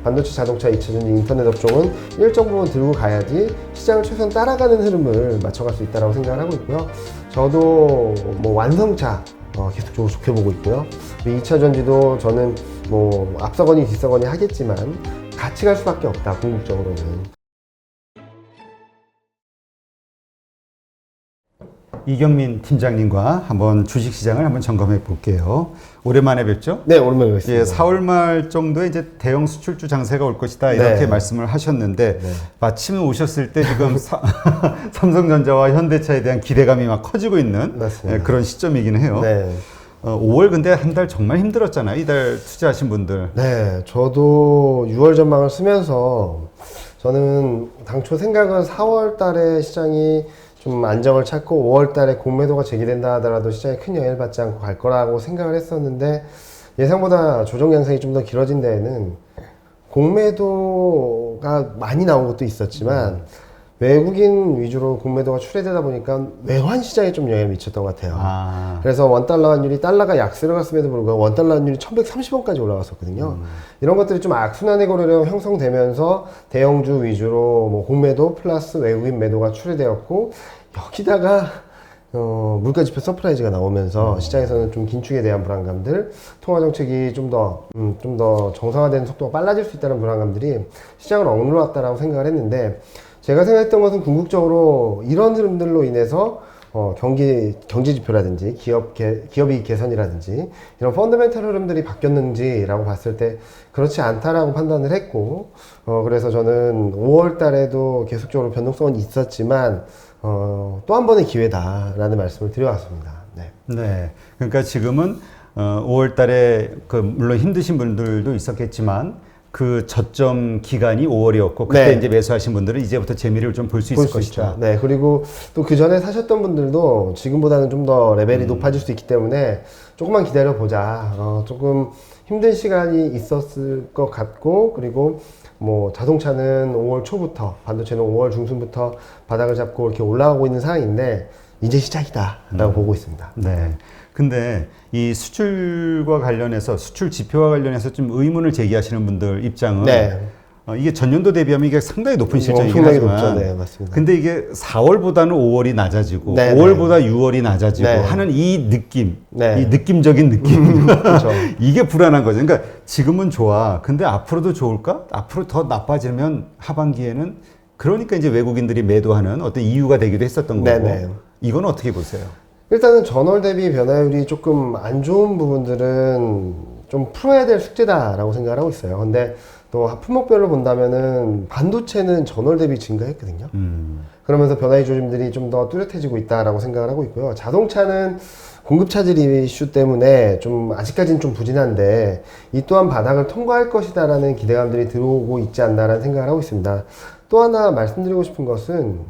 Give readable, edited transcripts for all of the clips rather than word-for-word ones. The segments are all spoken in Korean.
반도체, 자동차, 2차전지, 인터넷 업종은 일정 부분 들고 가야지 시장을 최소한 따라가는 흐름을 맞춰갈 수 있다고 생각을 하고 있고요. 저도 뭐 완성차 계속적으로 좋게 보고 있고요. 2차 전지도 저는 뭐 앞서거니 뒤서거니 하겠지만 같이 갈 수밖에 없다, 궁극적으로는. 이경민 팀장님과 한번 주식시장을 한번 점검해 볼게요. 오랜만에 뵙죠? 네, 오랜만에 뵙습니다. 예, 4월 말 정도에 이제 대형 수출주 장세가 올 것이다 이렇게 네. 말씀을 하셨는데 네. 마침 오셨을 때 지금 삼성전자와 현대차에 대한 기대감이 막 커지고 있는 맞습니다. 예, 그런 시점이긴 해요. 네. 5월 근데 한 달 정말 힘들었잖아요. 이달 투자하신 분들. 네, 저도 6월 전망을 쓰면서 저는 당초 생각은 4월 달에 시장이 좀 안정을 찾고 5월 달에 공매도가 제기된다 하더라도 시장에 큰 영향을 받지 않고 갈 거라고 생각을 했었는데 예상보다 조정 양상이 좀 더 길어진 데에는 공매도가 많이 나온 것도 있었지만 외국인 위주로 공매도가 출회되다 보니까 외환 시장에 좀 영향을 미쳤던 것 같아요. 그래서 원달러 환율이 달러가 약세로 갔음에도 불구하고 원달러 환율이 1130원까지 올라갔었거든요. 이런 것들이 좀 악순환의 거래量형성되면서 대형주 위주로 뭐 공매도 플러스 외국인 매도가 출회되었고 여기다가 물가 지표 서프라이즈가 나오면서 시장에서는 좀 긴축에 대한 불안감들, 통화 정책이 좀 더 정상화되는 속도가 빨라질 수 있다는 불안감들이 시장을 억눌렀다라고 생각을 했는데 제가 생각했던 것은 궁극적으로 이런 흐름들로 인해서 경제 지표라든지 기업이익 개선이라든지 이런 펀더멘탈 흐름들이 바뀌었는지라고 봤을 때 그렇지 않다라고 판단을 했고 그래서 저는 5월 달에도 계속적으로 변동성은 있었지만 또 한 번의 기회다라는 말씀을 드려왔습니다. 네. 네. 그러니까 지금은 5월 달에 물론 힘드신 분들도 있었겠지만 그 저점 기간이 5월이었고 그때 네. 이제 매수하신 분들은 이제부터 재미를 좀 볼 수 있을 것이다. 네, 그리고 또 그 전에 사셨던 분들도 지금보다는 좀 더 레벨이 높아질 수 있기 때문에 조금만 기다려 보자. 조금 힘든 시간이 있었을 것 같고 그리고 뭐 자동차는 5월 초부터 반도체는 5월 중순부터 바닥을 잡고 이렇게 올라가고 있는 상황인데 이제 시작이다라고 보고 있습니다. 네. 근데 이 수출과 관련해서 수출 지표와 관련해서 좀 의문을 제기하시는 분들 입장은 네. 이게 전년도 대비하면 이게 상당히 높은 실적이긴 엄청나게 하지만 높죠. 네, 맞습니다. 근데 이게 4월보다는 5월이 낮아지고 네, 5월보다 6월이 낮아지고 네. 하는 이 느낌, 네. 이 느낌적인 느낌 그렇죠. 이게 불안한 거죠. 그러니까 지금은 좋아. 근데 앞으로도 좋을까? 앞으로 더 나빠지면 하반기에는 그러니까 이제 외국인들이 매도하는 어떤 이유가 되기도 했었던 거고 네. 이건 어떻게 보세요? 일단은 전월 대비 변화율이 조금 안 좋은 부분들은 좀 풀어야 될 숙제다라고 생각을 하고 있어요. 근데 또 품목별로 본다면은 반도체는 전월 대비 증가했거든요. 그러면서 변화의 조짐들이 좀 더 뚜렷해지고 있다라고 생각을 하고 있고요. 자동차는 공급 차질 이슈 때문에 좀 아직까지는 좀 부진한데 이 또한 바닥을 통과할 것이다라는 기대감들이 들어오고 있지 않나라는 생각을 하고 있습니다. 또 하나 말씀드리고 싶은 것은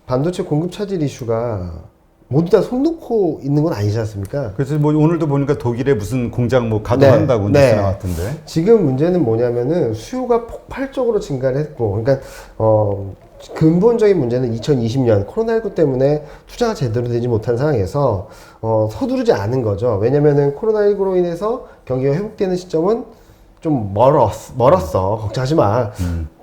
반도체 공급 차질 이슈가 모두 다 손 놓고 있는 건 아니지 않습니까? 그래서 뭐 오늘도 보니까 독일에 무슨 공장 뭐 가동한다고 뉴스 나왔던데. 지금 문제는 뭐냐면은 수요가 폭발적으로 증가를 했고, 그러니까 근본적인 문제는 2020년 코로나19 때문에 투자가 제대로 되지 못한 상황에서 서두르지 않은 거죠. 왜냐면은 코로나19로 인해서 경기가 회복되는 시점은 좀 멀었어. 걱정하지 마.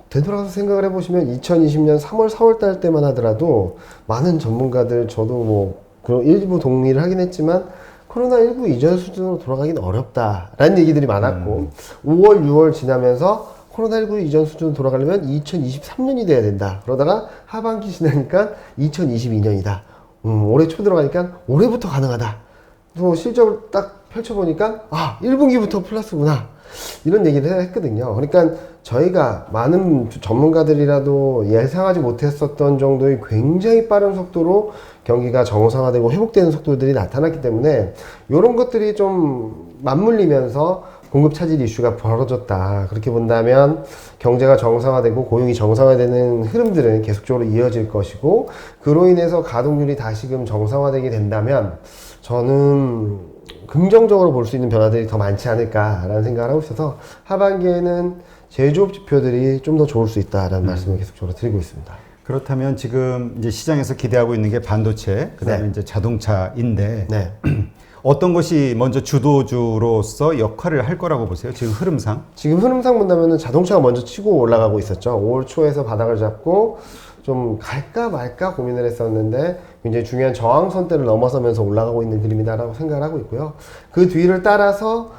되돌아서 생각을 해보시면 2020년 3월, 4월 달 때만 하더라도 많은 전문가들, 저도 뭐 일부 동의를 하긴 했지만 코로나19 이전 수준으로 돌아가긴 어렵다라는 얘기들이 많았고 5월, 6월 지나면서 코로나19 이전 수준으로 돌아가려면 2023년이 돼야 된다. 그러다가 하반기 지나니까 2022년이다. 올해 초 들어가니까 올해부터 가능하다. 또 실적을 딱 펼쳐보니까 1분기부터 플러스구나. 이런 얘기를 했거든요. 그러니까 저희가 많은 전문가들이라도 예상하지 못했었던 정도의 굉장히 빠른 속도로 경기가 정상화되고 회복되는 속도들이 나타났기 때문에 이런 것들이 좀 맞물리면서 공급 차질 이슈가 벌어졌다. 그렇게 본다면 경제가 정상화되고 고용이 정상화되는 흐름들은 계속적으로 이어질 것이고 그로 인해서 가동률이 다시금 정상화되게 된다면 저는 긍정적으로 볼 수 있는 변화들이 더 많지 않을까라는 생각을 하고 있어서 하반기에는 제조업 지표들이 좀 더 좋을 수 있다라는 말씀을 계속적으로 드리고 있습니다. 그렇다면 지금 이제 시장에서 기대하고 있는 게 반도체, 그다음에 네. 이제 자동차인데 네. 어떤 것이 먼저 주도주로서 역할을 할 거라고 보세요? 지금 흐름상? 지금 흐름상 본다면은 자동차가 먼저 치고 올라가고 있었죠. 5월 초에서 바닥을 잡고 좀 갈까 말까 고민을 했었는데 굉장히 중요한 저항선대를 넘어서면서 올라가고 있는 그림이다라고 생각을 하고 있고요. 그 뒤를 따라서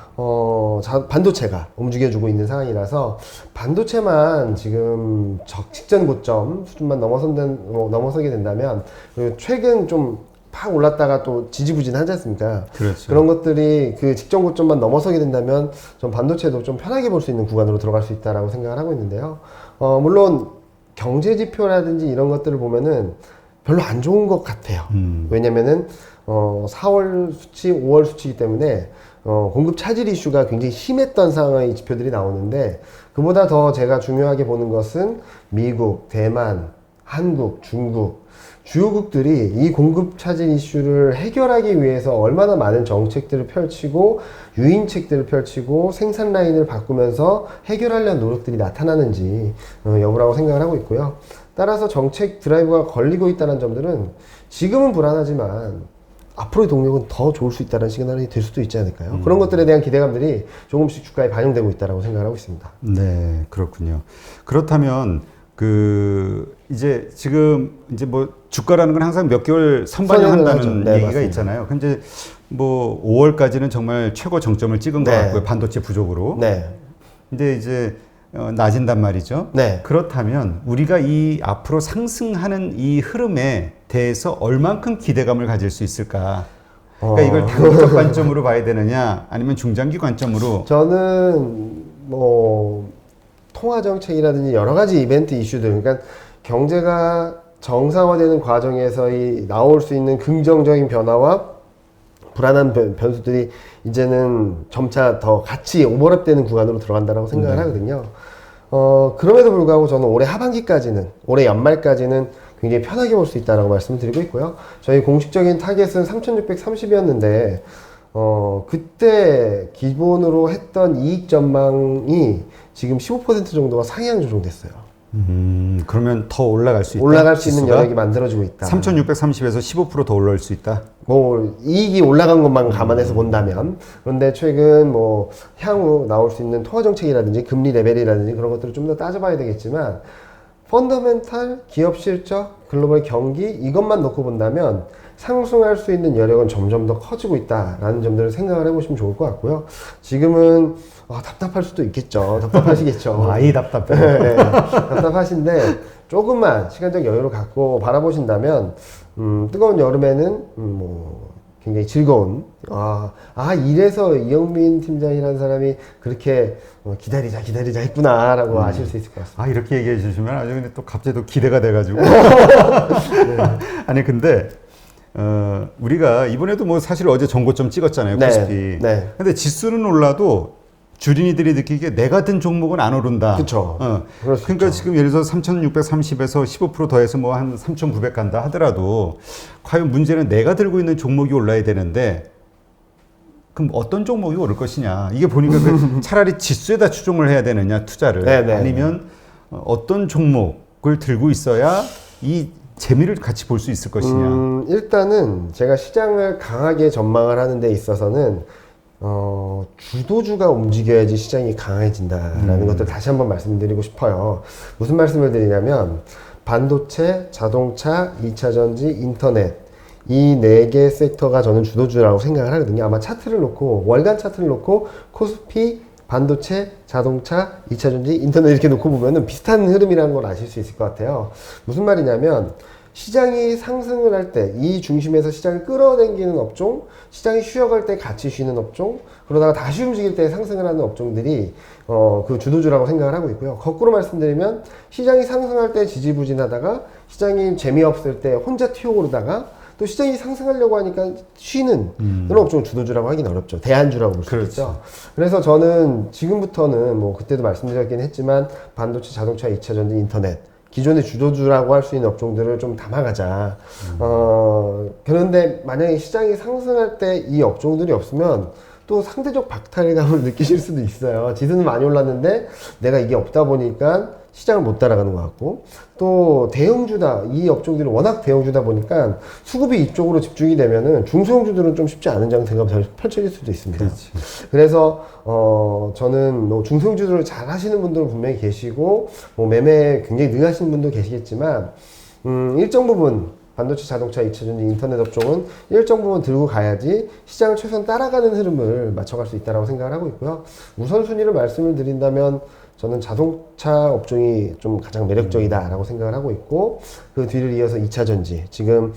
반도체가 움직여주고 있는 상황이라서 반도체만 지금 직전 고점 수준만 넘어서게 된다면, 그리고 최근 좀 팍 올랐다가 또 지지부진하지 않습니까? 그렇죠. 그런 것들이 그 직전 고점만 넘어서게 된다면 좀 반도체도 좀 편하게 볼 수 있는 구간으로 들어갈 수 있다라고 생각을 하고 있는데요. 물론 경제 지표라든지 이런 것들을 보면은 별로 안 좋은 것 같아요. 왜냐면은 4월 수치, 5월 수치이기 때문에 공급 차질 이슈가 굉장히 심했던 상황의 지표들이 나오는데, 그보다 더 제가 중요하게 보는 것은 미국, 대만, 한국, 중국 주요국들이 이 공급 차질 이슈를 해결하기 위해서 얼마나 많은 정책들을 펼치고 유인책들을 펼치고 생산 라인을 바꾸면서 해결하려는 노력들이 나타나는지 여부라고 생각을 하고 있고요. 따라서 정책 드라이브가 걸리고 있다는 점들은 지금은 불안하지만 앞으로의 동력은 더 좋을 수 있다는 시그널이 될 수도 있지 않을까요? 그런 것들에 대한 기대감들이 조금씩 주가에 반영되고 있다고 생각을 하고 있습니다. 네, 그렇군요. 그렇다면 이제 지금 이제 뭐 주가라는 건 항상 몇 개월 선반영한다는 네, 얘기가 맞습니다. 있잖아요. 근데 뭐 5월까지는 정말 최고 정점을 찍은 것 네. 같고요. 반도체 부족으로. 네. 근데 이제 낮은단 말이죠. 네. 그렇다면 우리가 이 앞으로 상승하는 이 흐름에 대해서 얼만큼 기대감을 가질 수 있을까? 그러니까 이걸 단기적 관점으로 봐야 되느냐, 아니면 중장기 관점으로? 저는 뭐 통화 정책이라든지 여러 가지 이벤트 이슈들, 그러니까 경제가 정상화되는 과정에서 나올 수 있는 긍정적인 변화와 불안한 변수들이 이제는 점차 더 같이 오버랩되는 구간으로 들어간다고 생각을 하거든요. 그럼에도 불구하고 저는 올해 하반기까지는, 올해 연말까지는 굉장히 편하게 볼 수 있다고 말씀을 드리고 있고요. 저희 공식적인 타겟은 3,630이었는데 그때 기본으로 했던 이익 전망이 지금 15% 정도가 상향 조정됐어요. 그러면 더 올라갈 수 있다? 올라갈 수 있는 지수가? 여력이 만들어지고 있다. 3,630에서 15% 더 올라올 수 있다? 뭐 이익이 올라간 것만 감안해서 본다면. 그런데 최근 뭐 향후 나올 수 있는 통화 정책이라든지 금리 레벨이라든지 그런 것들을 좀 더 따져봐야 되겠지만, 펀더멘탈, 기업 실적, 글로벌 경기 이것만 놓고 본다면 상승할 수 있는 여력은 점점 더 커지고 있다라는 점들을 생각을 해보시면 좋을 것 같고요. 지금은 답답할 수도 있겠죠. 답답하시겠죠. 많이 답답해. 네, 답답하신데 조금만 시간적 여유를 갖고 바라보신다면 뜨거운 여름에는 뭐 굉장히 즐거운, 이래서 이영민 팀장이라는 사람이 그렇게 기다리자 했구나라고 아실 수 있을 것 같습니다. 이렇게 얘기해 주시면 아주 근데 또 갑자기 또 기대가 돼가지고. 아니, 근데, 우리가 이번에도 뭐 사실 어제 정고점 찍었잖아요. 네, 코스피. 네. 근데 지수는 올라도 주린이들이 느끼기에 내가 든 종목은 안 오른다. 그쵸. 그럴 수 그러니까 있죠. 지금 예를 들어서 3,630에서 15% 더해서 뭐 한 3,900 간다 하더라도 과연 문제는 내가 들고 있는 종목이 올라야 되는데, 그럼 어떤 종목이 오를 것이냐. 이게 보니까 차라리 지수에다 추종을 해야 되느냐, 투자를. 네네. 아니면 어떤 종목을 들고 있어야 이 재미를 같이 볼 수 있을 것이냐. 일단은 제가 시장을 강하게 전망을 하는 데 있어서는 주도주가 움직여야지 시장이 강해진다라는 것들 다시 한번 말씀드리고 싶어요. 무슨 말씀을 드리냐면, 반도체, 자동차, 2차전지, 인터넷 이 4개 섹터가 저는 주도주라고 생각을 하거든요. 아마 차트를 놓고, 월간 차트를 놓고 코스피, 반도체, 자동차, 2차전지, 인터넷 이렇게 놓고 보면은 비슷한 흐름이라는 걸 아실 수 있을 것 같아요. 무슨 말이냐면, 시장이 상승을 할 때 이 중심에서 시장을 끌어당기는 업종, 시장이 쉬어갈 때 같이 쉬는 업종, 그러다가 다시 움직일 때 상승을 하는 업종들이 그 주도주라고 생각을 하고 있고요. 거꾸로 말씀드리면, 시장이 상승할 때 지지부진하다가 시장이 재미없을 때 혼자 튀어오르다가 또 시장이 상승하려고 하니까 쉬는 그런 업종을 주도주라고 하긴 어렵죠. 대안주라고 볼 수 그렇죠. 있죠. 그래서 저는 지금부터는 뭐 그때도 말씀드렸긴 했지만, 반도체, 자동차, 2차전지, 인터넷 기존의 주도주라고 할 수 있는 업종들을 좀 담아가자. 그런데 만약에 시장이 상승할 때 이 업종들이 없으면 또 상대적 박탈감을 느끼실 수도 있어요. 지수는 많이 올랐는데 내가 이게 없다 보니까 시장을 못 따라가는 것 같고, 또 대형주다, 이 업종들이 워낙 대형주다 보니까 수급이 이쪽으로 집중이 되면은 중소형주들은 좀 쉽지 않은 장세가 펼쳐질 수도 있습니다. 그렇지. 그래서 저는 뭐 중소형주들을 잘 하시는 분들은 분명히 계시고, 뭐 매매 굉장히 능하신 분도 계시겠지만, 일정 부분 반도체, 자동차, 2차전지, 인터넷 업종은 일정 부분 들고 가야지 시장을 최소한 따라가는 흐름을 맞춰갈 수 있다고 생각을 하고 있고요. 우선순위를 말씀을 드린다면 저는 자동차 업종이 좀 가장 매력적이다라고 생각을 하고 있고, 그 뒤를 이어서 2차전지, 지금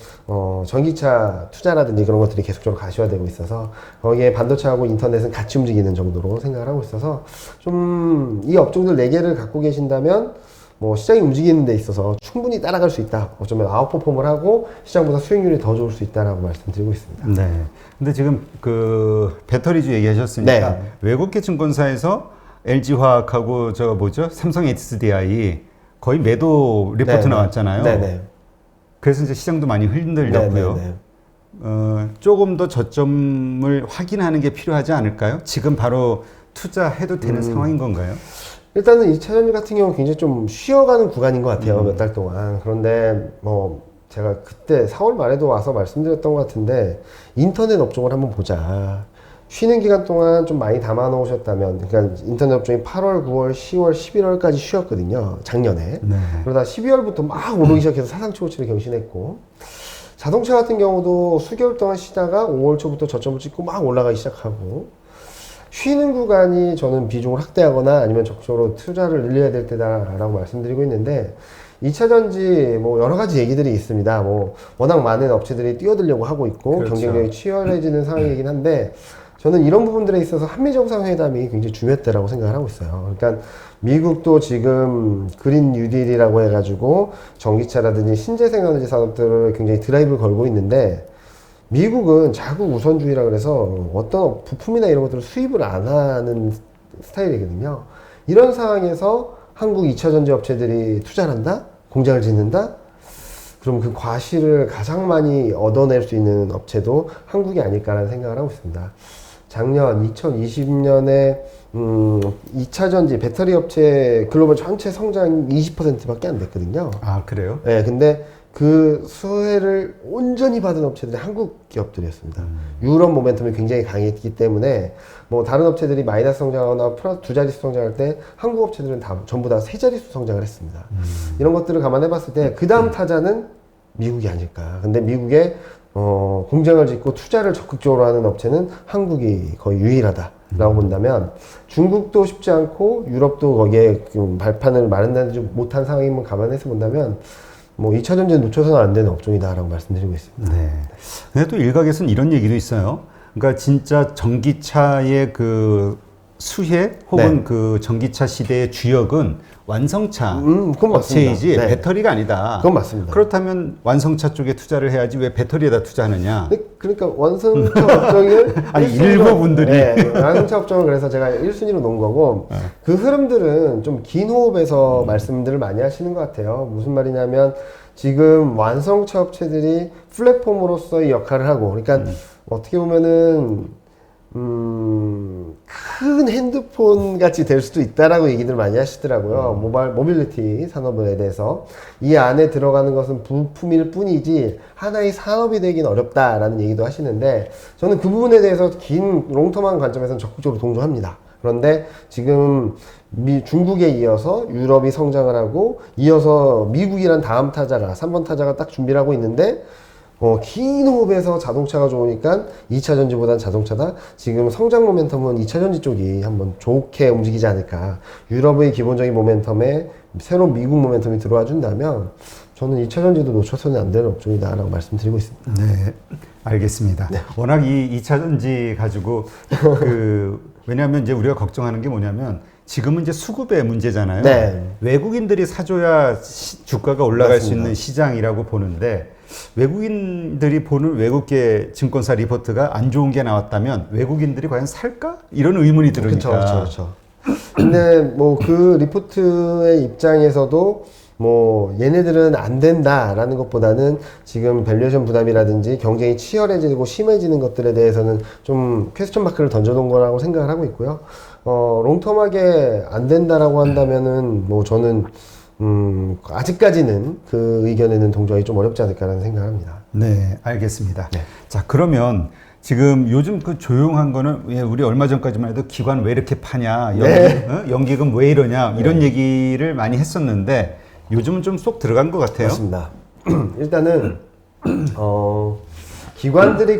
전기차 투자라든지 그런 것들이 계속적으로 가시화되고 있어서 거기에 반도체하고 인터넷은 같이 움직이는 정도로 생각을 하고 있어서, 좀 이 업종들 4개를 갖고 계신다면 뭐 시장이 움직이는 데 있어서 충분히 따라갈 수 있다. 어쩌면 아웃퍼폼을 하고 시장보다 수익률이 더 좋을 수 있다라고 말씀드리고 있습니다. 네. 근데 지금 그 배터리주 얘기하셨으니까 네. 외국계 증권사에서 LG화학하고 저 뭐죠? 삼성 HDI 거의 매도 리포트 네네. 나왔잖아요. 네네. 그래서 이제 시장도 많이 흔들렸고요. 네네네. 조금 더 저점을 확인하는 게 필요하지 않을까요? 지금 바로 투자해도 되는 상황인 건가요? 일단은 2차전지 같은 경우는 굉장히 좀 쉬어가는 구간인 것 같아요. 몇 달 동안. 그런데 뭐 제가 그때 4월 말에도 와서 말씀드렸던 것 같은데, 인터넷 업종을 한번 보자. 쉬는 기간 동안 좀 많이 담아 놓으셨다면, 그러니까 인터넷 업종이 8월, 9월, 10월, 11월까지 쉬었거든요. 작년에. 네. 그러다 12월부터 막 오르기 시작해서 사상초고치를 경신했고, 자동차 같은 경우도 수개월 동안 쉬다가 5월 초부터 저점을 찍고 막 올라가기 시작하고, 쉬는 구간이 저는 비중을 확대하거나 아니면 적극적으로 투자를 늘려야 될 때다라고 말씀드리고 있는데, 2차전지 뭐 여러 가지 얘기들이 있습니다. 뭐 워낙 많은 업체들이 뛰어들려고 하고 있고, 그렇죠. 경쟁력이 치열해지는 상황이긴 한데, 저는 이런 부분들에 있어서 한미 정상회담이 굉장히 중요했다라고 생각을 하고 있어요. 그러니까 미국도 지금 그린 뉴딜이라고 해가지고 전기차라든지 신재생에너지 산업들을 굉장히 드라이브를 걸고 있는데, 미국은 자국 우선주의라 그래서 어떤 부품이나 이런 것들을 수입을 안 하는 스타일이거든요. 이런 상황에서 한국 2차전지 업체들이 투자를 한다? 공장을 짓는다? 그럼 그 과실을 가장 많이 얻어낼 수 있는 업체도 한국이 아닐까라는 생각을 하고 있습니다. 작년 2020년에 2차전지 배터리 업체 글로벌 전체 성장 20%밖에 안 됐거든요. 아, 그래요? 네, 근데 그 수혜를 온전히 받은 업체들이 한국 기업들이었습니다. 유럽 모멘텀이 굉장히 강했기 때문에 뭐 다른 업체들이 마이너스 성장하거나 플러스 두 자릿수 성장할 때 한국 업체들은 다 전부 다 세 자릿수 성장을 했습니다. 이런 것들을 감안해 봤을 때 그 다음 타자는 미국이 아닐까. 근데 미국에 공장을 짓고 투자를 적극적으로 하는 업체는 한국이 거의 유일하다라고 본다면, 중국도 쉽지 않고 유럽도 거기에 발판을 마련하지 못한 상황임을 감안해서 본다면 뭐 2차전지는 놓쳐서는 안 되는 업종이다라고 말씀드리고 있습니다. 네. 근데 또 일각에서는 이런 얘기도 있어요. 그러니까 진짜 전기차의 그 수혜 혹은 네. 그 전기차 시대의 주역은 완성차 그건 맞습니다. 업체이지 네. 배터리가 아니다. 그건 맞습니다. 그렇다면 완성차 쪽에 투자를 해야지 왜 배터리에다 투자하느냐? 그러니까 완성차 업종을 아니, 1순위로 일부 분들이. 네, 완성차 업종을 그래서 제가 1순위로 놓은 거고, 그 흐름들은 좀 긴 호흡에서 말씀들을 많이 하시는 것 같아요. 무슨 말이냐면 지금 완성차 업체들이 플랫폼으로서의 역할을 하고, 그러니까 어떻게 보면은 큰 핸드폰 같이 될 수도 있다라고 얘기들 많이 하시더라고요. 모빌리티 산업에 대해서. 이 안에 들어가는 것은 부품일 뿐이지 하나의 산업이 되긴 어렵다라는 얘기도 하시는데, 저는 그 부분에 대해서 긴 롱텀한 관점에서는 적극적으로 동조합니다. 그런데 지금 중국에 이어서 유럽이 성장을 하고, 이어서 미국이란 다음 타자가 3번 타자가 딱 준비를 하고 있는데, 긴 호흡에서 자동차가 좋으니까 2차전지보단 자동차다. 지금 성장 모멘텀은 2차전지 쪽이 한번 좋게 움직이지 않을까. 유럽의 기본적인 모멘텀에 새로운 미국 모멘텀이 들어와 준다면 저는 2차전지도 놓쳐서는 안 되는 업종이다라고 말씀드리고 있습니다. 네, 알겠습니다. 네. 워낙 이 2차전지 가지고 왜냐하면 이제 우리가 걱정하는 게 뭐냐면 지금은 이제 수급의 문제잖아요. 네. 외국인들이 사줘야 주가가 올라갈 맞습니다. 수 있는 시장이라고 보는데, 외국인들이 보는 외국계 증권사 리포트가 안 좋은 게 나왔다면 외국인들이 과연 살까? 이런 의문이 들으니까. 그렇죠. 근데 뭐 그 리포트의 입장에서도 뭐 얘네들은 안 된다라는 것보다는 지금 밸류에이션 부담이라든지 경쟁이 치열해지고 심해지는 것들에 대해서는 좀 퀘스천 마크를 던져놓은 거라고 생각을 하고 있고요. 롱텀하게 안 된다라고 한다면은 뭐 저는 아직까지는 그 의견에는 동조하기 좀 어렵지 않을까라는 생각을 합니다. 네, 알겠습니다. 네. 자, 그러면 지금 요즘 그 조용한 거는 우리 얼마 전까지만 해도 기관 왜 이렇게 파냐, 연기금 왜 이러냐 이런 얘기를 많이 했었는데 요즘은 좀 쏙 들어간 것 같아요. 맞습니다. 일단은 기관들이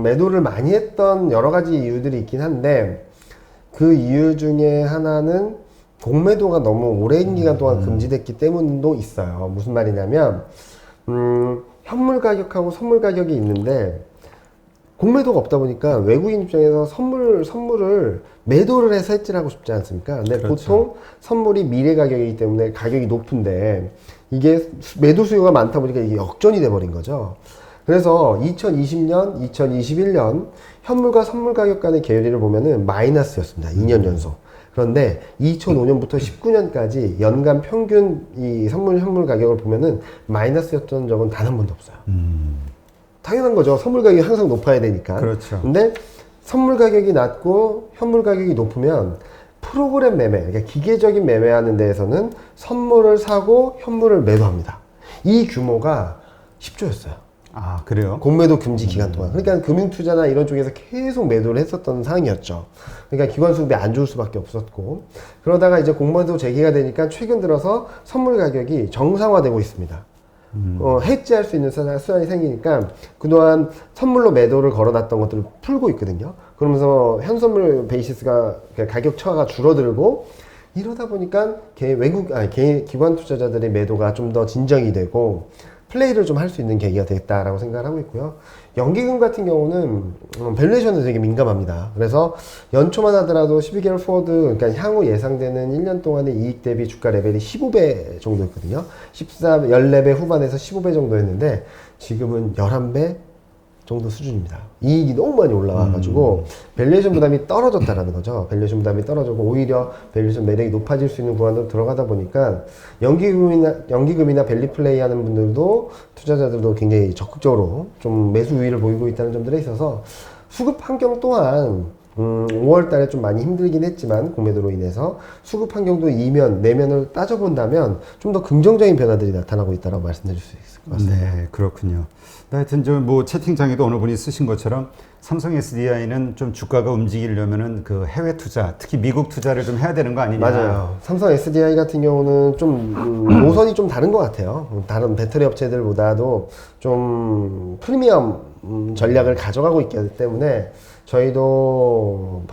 매도를 많이 했던 여러 가지 이유들이 있긴 한데 그 이유 중에 하나는 공매도가 너무 오랜 기간 동안 금지됐기 때문도 있어요. 무슨 말이냐면 현물 가격하고 선물 가격이 있는데 공매도가 없다 보니까 외국인 입장에서 선물을 매도를 해서 해지하고 싶지 않습니까? 근데 그렇죠. 보통 선물이 미래 가격이기 때문에 가격이 높은데 이게 매도 수요가 많다 보니까 이게 역전이 돼버린 거죠. 그래서 2020년, 2021년 현물과 선물 가격 간의 계율을 보면은 마이너스였습니다. 2년 연속. 그런데 2005년부터 19년까지 연간 평균 이 선물 현물 가격을 보면은 마이너스였던 적은 단 한 번도 없어요. 당연한 거죠. 선물 가격이 항상 높아야 되니까. 그렇죠. 근데 선물 가격이 낮고 현물 가격이 높으면 프로그램 매매, 그러니까 기계적인 매매하는 데에서는 선물을 사고 현물을 매도합니다. 이 규모가 10조였어요. 아, 그래요? 공매도 금지 기간 동안. 그러니까 금융투자나 이런 쪽에서 계속 매도를 했었던 상황이었죠. 그러니까 기관 수급이 안 좋을 수밖에 없었고. 그러다가 이제 공매도 재개가 되니까 최근 들어서 선물 가격이 정상화되고 있습니다. 해지할 수 있는 수단이 생기니까 그동안 선물로 매도를 걸어놨던 것들을 풀고 있거든요. 그러면서 현선물 베이시스가 가격 처가 줄어들고 이러다 보니까 기관 투자자들의 매도가 좀 더 진정이 되고 플레이를 좀 할 수 있는 계기가 됐다라고 생각을 하고 있고요. 연기금 같은 경우는 밸류에이션에 되게 민감합니다. 그래서 연초만 하더라도 12개월 포워드, 그러니까 향후 예상되는 1년 동안의 이익 대비 주가 레벨이 15배 정도였거든요. 14배 후반에서 15배 정도였는데 지금은 11배 정도 수준입니다. 이익이 너무 많이 올라와가지고 밸류에이션 부담이 떨어졌다라는 거죠. 밸류에이션 부담이 떨어지고 오히려 밸류에이션 매력이 높아질 수 있는 구간으로 들어가다 보니까 연기금이나 밸류 플레이 하는 분들도 투자자들도 굉장히 적극적으로 좀 매수 우위를 보이고 있다는 점들에 있어서 수급 환경 또한 5월 달에 좀 많이 힘들긴 했지만 공매도로 인해서 수급 환경도 이면 내면을 따져본다면 좀 더 긍정적인 변화들이 나타나고 있다고 말씀드릴 수 있을 것 같습니다. 네, 그렇군요. 하여튼 뭐 채팅창에도 어느 분이 쓰신 것처럼 삼성 SDI는 좀 주가가 움직이려면은 그 해외 투자, 특히 미국 투자를 좀 해야 되는 거 아니냐. 맞아요. 삼성 SDI 같은 경우는 좀 노선이 좀 다른 것 같아요. 다른 배터리 업체들보다도 좀 프리미엄 전략을 가져가고 있기 때문에 저희도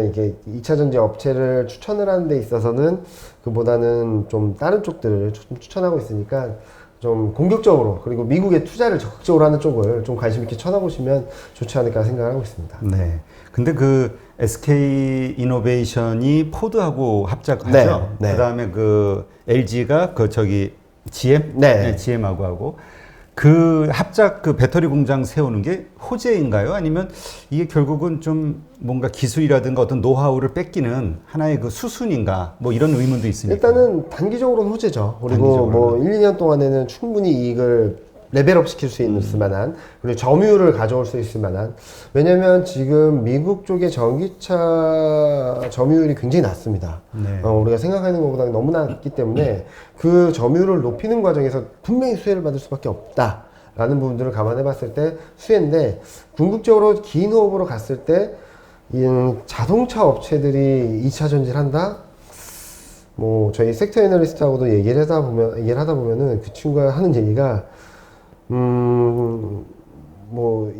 이게 2차 전지 업체를 추천을 하는 데 있어서는 그보다는 좀 다른 쪽들을 추천하고 있으니까 좀 공격적으로 그리고 미국에 투자를 적극적으로 하는 쪽을 좀 관심 있게 쳐다보시면 좋지 않을까 생각을 하고 있습니다. 네. 근데 그 SK 이노베이션이 포드하고 합작하죠. 네, 네. 그다음에 그 LG가 그 GM? 네. GM하고 하고 그 합작 그 배터리 공장 세우는 게 호재인가요? 아니면 이게 결국은 좀 뭔가 기술이라든가 어떤 노하우를 뺏기는 하나의 그 수순인가? 뭐 이런 의문도 있으니까. 일단은 단기적으로는 호재죠. 그리고 단기적으로는. 뭐 1, 2년 동안에는 충분히 이익을 레벨업 시킬 수 있을 만한, 그리고 점유율을 가져올 수 있을 만한. 왜냐면 지금 미국 쪽의 전기차 점유율이 굉장히 낮습니다. 네. 우리가 생각하는 것보다 너무 낮기 때문에 그 점유율을 높이는 과정에서 분명히 수혜를 받을 수밖에 없다. 라는 부분들을 감안해 봤을 때 수혜인데, 궁극적으로 긴 호흡으로 갔을 때, 이 자동차 업체들이 2차 전지를 한다? 뭐, 저희 섹터 애널리스트하고도 얘기를 하다 보면은 그 친구가 하는 얘기가, 뭐,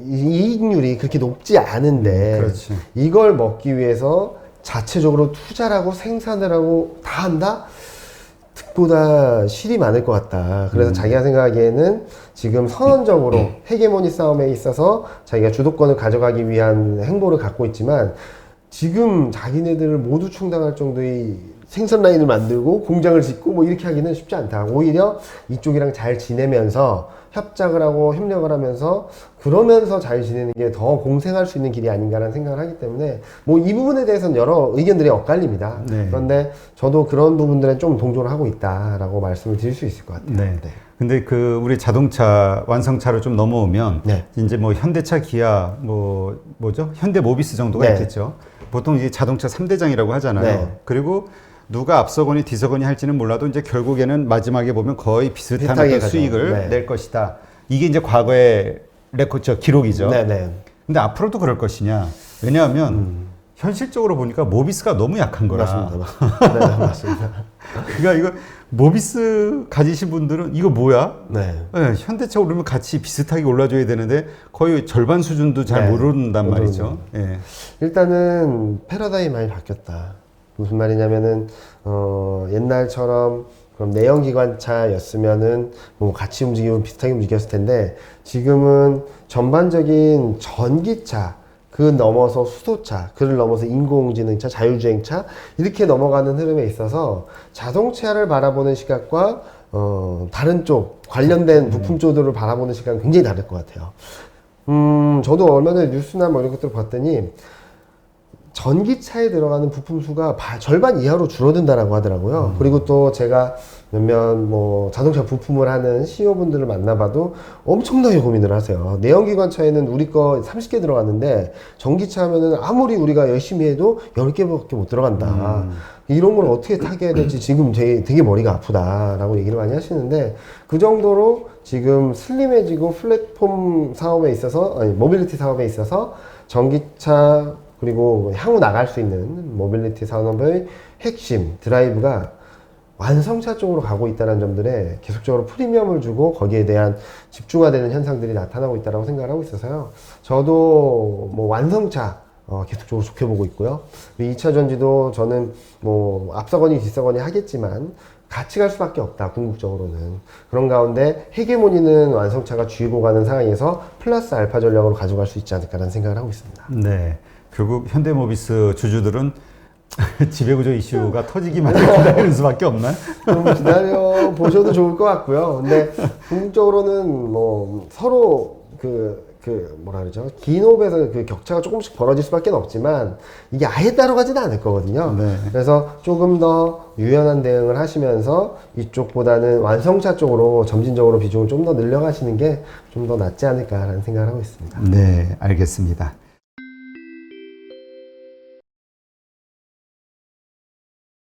이익률이 그렇게 높지 않은데, 그렇지. 이걸 먹기 위해서 자체적으로 투자를 하고 생산을 하고 다 한다? 득보다 실이 많을 것 같다. 그래서 자기가 생각하기에는 지금 선언적으로 헤게모니 싸움에 있어서 자기가 주도권을 가져가기 위한 행보를 갖고 있지만, 지금 자기네들을 모두 충당할 정도의 생산 라인을 만들고 공장을 짓고 뭐 이렇게 하기는 쉽지 않다. 오히려 이쪽이랑 잘 지내면서 협작을 하고 협력을 하면서 그러면서 잘 지내는 게 더 공생할 수 있는 길이 아닌가라는 생각을 하기 때문에 뭐 이 부분에 대해서는 여러 의견들이 엇갈립니다. 네. 그런데 저도 그런 부분들에 좀 동조를 하고 있다라고 말씀을 드릴 수 있을 것 같아요. 네. 근데 그 우리 자동차 완성차로 좀 넘어오면 네. 이제 뭐 현대차, 기아, 뭐 뭐죠? 현대 모비스 정도가 네. 있겠죠. 보통 이제 자동차 3대장이라고 하잖아요. 네. 그리고 누가 앞서거니 뒤서거니 할지는 몰라도 이제 결국에는 마지막에 보면 거의 비슷한 비슷하게 어떤 가죠. 수익을 네. 낼 것이다. 이게 이제 과거의 레코드 기록이죠. 네네. 근데 앞으로도 그럴 것이냐? 왜냐하면 현실적으로 보니까 모비스가 너무 약한 거라. 맞습니다. 네, 맞습니다. 그러니까 이거 모비스 가지신 분들은 이거 뭐야? 네. 네, 현대차 오르면 같이 비슷하게 올라줘야 되는데 거의 절반 수준도 잘 네, 모른단 모르는. 말이죠. 예. 일단은 패러다임이 많이 바뀌었다. 무슨 말이냐면은 옛날처럼 그럼 내연기관차였으면은 뭐 같이 움직이면 비슷하게 움직였을 텐데 지금은 전반적인 전기차 그 넘어서 수소차, 그를 넘어서 인공지능차, 자율주행차 이렇게 넘어가는 흐름에 있어서 자동차를 바라보는 시각과 다른 쪽 관련된 부품 쪽들을 바라보는 시각은 굉장히 다를 것 같아요. 저도 얼마 전에 뉴스나 뭐 이런 것들을 봤더니 전기차에 들어가는 부품 수가 절반 이하로 줄어든다라고 하더라고요. 그리고 또 제가 몇몇 뭐 자동차 부품을 하는 CEO분들을 만나봐도 엄청나게 고민을 하세요. 내연기관차에는 우리 거 30개 들어갔는데 전기차 하면은 아무리 우리가 열심히 해도 10개밖에 못 들어간다. 이런 걸 어떻게 타개해야 될지 지금 되게 머리가 아프다라고 얘기를 많이 하시는데 그 정도로 지금 슬림해지고 플랫폼 사업에 있어서 아니 모빌리티 사업에 있어서 전기차 그리고 향후 나갈 수 있는 모빌리티 산업의 핵심 드라이브가 완성차 쪽으로 가고 있다는 점들에 계속적으로 프리미엄을 주고 거기에 대한 집중화되는 현상들이 나타나고 있다고 생각을 하고 있어서요. 저도 뭐 완성차 계속적으로 좋게 보고 있고요. 2차 전지도 저는 뭐 앞서거니 뒤서거니 하겠지만 같이 갈 수밖에 없다. 궁극적으로는. 그런 가운데 헤게모니는 완성차가 쥐고 가는 상황에서 플러스 알파 전략으로 가져갈 수 있지 않을까라는 생각을 하고 있습니다. 네. 결국 현대모비스 주주들은 지배구조 이슈가 터지기만 기다리는 수밖에 없나? 좀 기다려 보셔도 좋을 것 같고요. 근데 궁극적으로는 뭐 서로 뭐라 그러죠? 기업에서 그 격차가 조금씩 벌어질 수밖에 없지만 이게 아예 따라가지는 않을 거거든요. 네. 그래서 조금 더 유연한 대응을 하시면서 이쪽보다는 완성차 쪽으로 점진적으로 비중을 좀 더 늘려가시는 게 좀 더 낫지 않을까라는 생각을 하고 있습니다. 네, 알겠습니다.